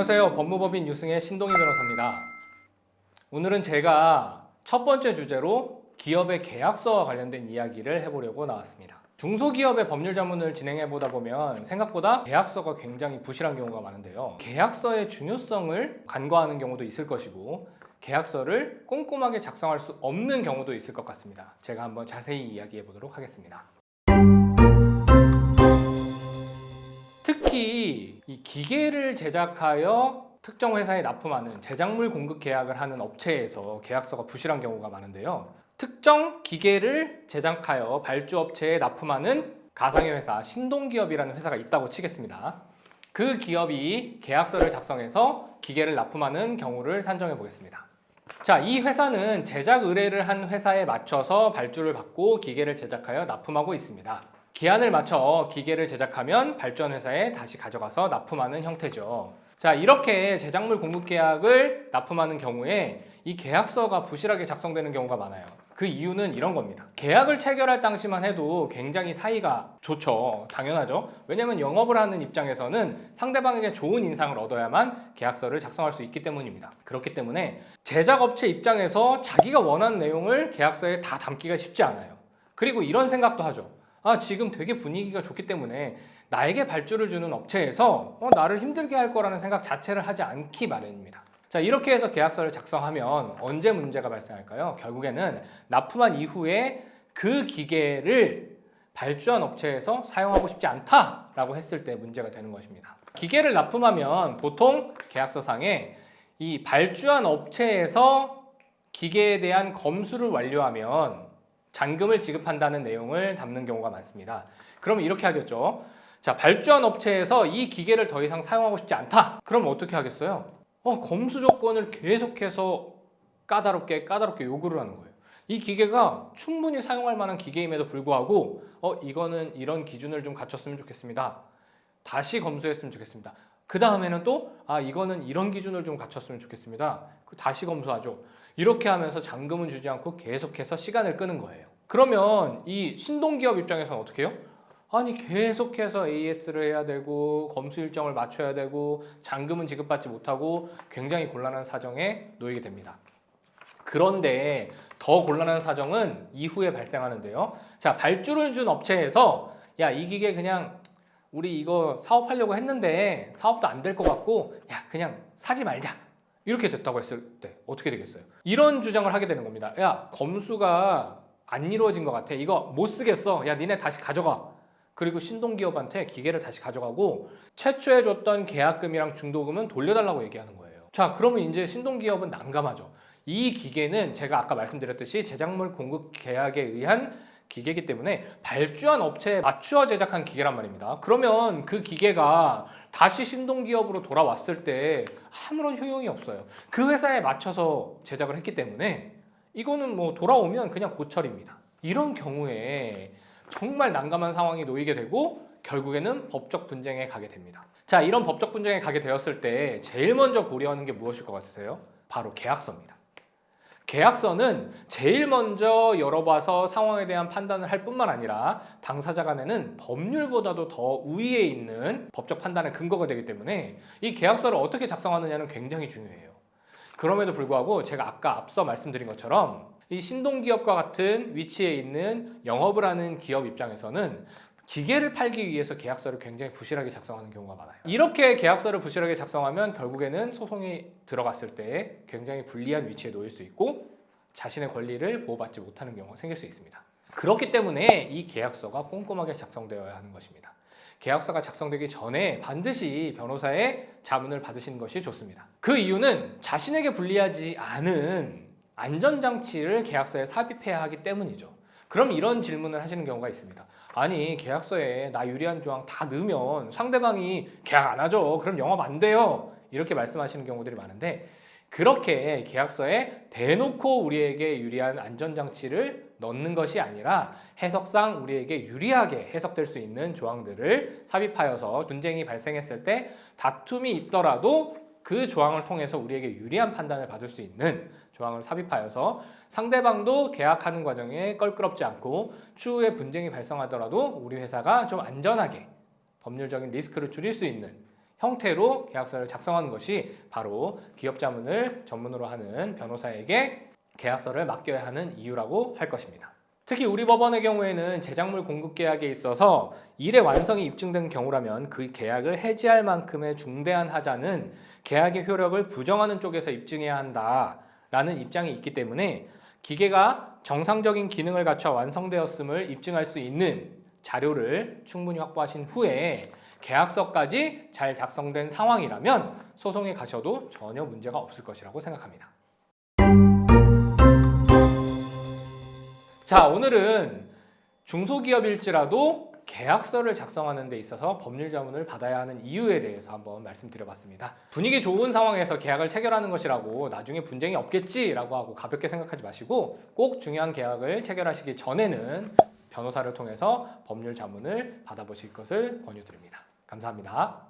안녕하세요. 법무법인 유승의 신동희 변호사입니다. 오늘은 제가 첫 번째 주제로 기업의 계약서와 관련된 이야기를 해보려고 나왔습니다. 중소기업의 법률 자문을 진행해 보다 보면 생각보다 계약서가 굉장히 부실한 경우가 많은데요. 계약서의 중요성을 간과하는 경우도 있을 것이고 계약서를 꼼꼼하게 작성할 수 없는 경우도 있을 것 같습니다. 제가 한번 자세히 이야기해 보도록 하겠습니다. 특히 이 기계를 제작하여 특정 회사에 납품하는 제작물 공급 계약을 하는 업체에서 계약서가 부실한 경우가 많은데요. 특정 기계를 제작하여 발주업체에 납품하는 가상의 회사, 신동기업이라는 회사가 있다고 치겠습니다. 그 기업이 계약서를 작성해서 기계를 납품하는 경우를 산정해 보겠습니다. 자, 이 회사는 제작 의뢰를 한 회사에 맞춰서 발주를 받고 기계를 제작하여 납품하고 있습니다. 기한을 맞춰 기계를 제작하면 발주한 회사에 다시 가져가서 납품하는 형태죠. 자, 이렇게 제작물 공급 계약을 납품하는 경우에 이 계약서가 부실하게 작성되는 경우가 많아요. 그 이유는 이런 겁니다. 계약을 체결할 당시만 해도 굉장히 사이가 좋죠. 당연하죠. 왜냐하면 영업을 하는 입장에서는 상대방에게 좋은 인상을 얻어야만 계약서를 작성할 수 있기 때문입니다. 그렇기 때문에 제작업체 입장에서 자기가 원하는 내용을 계약서에 다 담기가 쉽지 않아요. 그리고 이런 생각도 하죠. 지금 되게 분위기가 좋기 때문에 나에게 발주를 주는 업체에서 나를 힘들게 할 거라는 생각 자체를 하지 않기 마련입니다. 자, 이렇게 해서 계약서를 작성하면 언제 문제가 발생할까요? 결국에는 납품한 이후에 그 기계를 발주한 업체에서 사용하고 싶지 않다라고 했을 때 문제가 되는 것입니다. 기계를 납품하면 보통 계약서상에 이 발주한 업체에서 기계에 대한 검수를 완료하면 잔금을 지급한다는 내용을 담는 경우가 많습니다. 그럼 이렇게 하겠죠. 자, 발주한 업체에서 이 기계를 더 이상 사용하고 싶지 않다. 그럼 어떻게 하겠어요? 검수 조건을 계속해서 까다롭게 요구를 하는 거예요. 이 기계가 충분히 사용할 만한 기계임에도 불구하고 이거는 이런 기준을 좀 갖췄으면 좋겠습니다. 다시 검수했으면 좋겠습니다. 그 다음에는 또 이거는 이런 기준을 좀 갖췄으면 좋겠습니다. 다시 검수하죠. 이렇게 하면서 잔금은 주지 않고 계속해서 시간을 끄는 거예요. 그러면 이 신동기업 입장에서는 어떻게 해요? 계속해서 AS를 해야 되고 검수 일정을 맞춰야 되고 잔금은 지급받지 못하고 굉장히 곤란한 사정에 놓이게 됩니다. 그런데 더 곤란한 사정은 이후에 발생하는데요. 자, 발주를 준 업체에서 이 기계 그냥 우리 이거 사업하려고 했는데 사업도 안 될 것 같고 그냥 사지 말자. 이렇게 됐다고 했을 때 어떻게 되겠어요? 이런 주장을 하게 되는 겁니다. 검수가 안 이루어진 것 같아. 이거 못 쓰겠어. 니네 다시 가져가. 그리고 신동기업한테 기계를 다시 가져가고 최초에 줬던 계약금이랑 중도금은 돌려달라고 얘기하는 거예요. 자, 그러면 이제 신동기업은 난감하죠. 이 기계는 제가 아까 말씀드렸듯이 제작물 공급 계약에 의한 기계이기 때문에 발주한 업체에 맞추어 제작한 기계란 말입니다. 그러면 그 기계가 다시 신동기업으로 돌아왔을 때 아무런 효용이 없어요. 그 회사에 맞춰서 제작을 했기 때문에 이거는 돌아오면 그냥 고철입니다. 이런 경우에 정말 난감한 상황이 놓이게 되고 결국에는 법적 분쟁에 가게 됩니다. 자, 이런 법적 분쟁에 가게 되었을 때 제일 먼저 고려하는 게 무엇일 것 같으세요? 바로 계약서입니다. 계약서는 제일 먼저 열어봐서 상황에 대한 판단을 할 뿐만 아니라 당사자 간에는 법률보다도 더 우위에 있는 법적 판단의 근거가 되기 때문에 이 계약서를 어떻게 작성하느냐는 굉장히 중요해요. 그럼에도 불구하고 제가 아까 앞서 말씀드린 것처럼 이 신동기업과 같은 위치에 있는 영업을 하는 기업 입장에서는 기계를 팔기 위해서 계약서를 굉장히 부실하게 작성하는 경우가 많아요. 이렇게 계약서를 부실하게 작성하면 결국에는 소송이 들어갔을 때 굉장히 불리한 위치에 놓일 수 있고 자신의 권리를 보호받지 못하는 경우가 생길 수 있습니다. 그렇기 때문에 이 계약서가 꼼꼼하게 작성되어야 하는 것입니다. 계약서가 작성되기 전에 반드시 변호사의 자문을 받으시는 것이 좋습니다. 그 이유는 자신에게 불리하지 않은 안전장치를 계약서에 삽입해야 하기 때문이죠. 그럼 이런 질문을 하시는 경우가 있습니다. 계약서에 나 유리한 조항 다 넣으면 상대방이 계약 안 하죠. 그럼 영업 안 돼요. 이렇게 말씀하시는 경우들이 많은데 그렇게 계약서에 대놓고 우리에게 유리한 안전장치를 넣는 것이 아니라 해석상 우리에게 유리하게 해석될 수 있는 조항들을 삽입하여서 분쟁이 발생했을 때 다툼이 있더라도 그 조항을 통해서 우리에게 유리한 판단을 받을 수 있는 조항을 삽입하여서 상대방도 계약하는 과정에 껄끄럽지 않고 추후에 분쟁이 발생하더라도 우리 회사가 좀 안전하게 법률적인 리스크를 줄일 수 있는 형태로 계약서를 작성하는 것이 바로 기업자문을 전문으로 하는 변호사에게 계약서를 맡겨야 하는 이유라고 할 것입니다. 특히 우리 법원의 경우에는 제작물 공급 계약에 있어서 일의 완성이 입증된 경우라면 그 계약을 해지할 만큼의 중대한 하자는 계약의 효력을 부정하는 쪽에서 입증해야 한다라는 입장이 있기 때문에 기계가 정상적인 기능을 갖춰 완성되었음을 입증할 수 있는 자료를 충분히 확보하신 후에 계약서까지 잘 작성된 상황이라면 소송에 가셔도 전혀 문제가 없을 것이라고 생각합니다. 자, 오늘은 중소기업일지라도 계약서를 작성하는 데 있어서 법률 자문을 받아야 하는 이유에 대해서 한번 말씀드려봤습니다. 분위기 좋은 상황에서 계약을 체결하는 것이라고 나중에 분쟁이 없겠지라고 하고 가볍게 생각하지 마시고 꼭 중요한 계약을 체결하시기 전에는 변호사를 통해서 법률 자문을 받아보실 것을 권유드립니다. 감사합니다.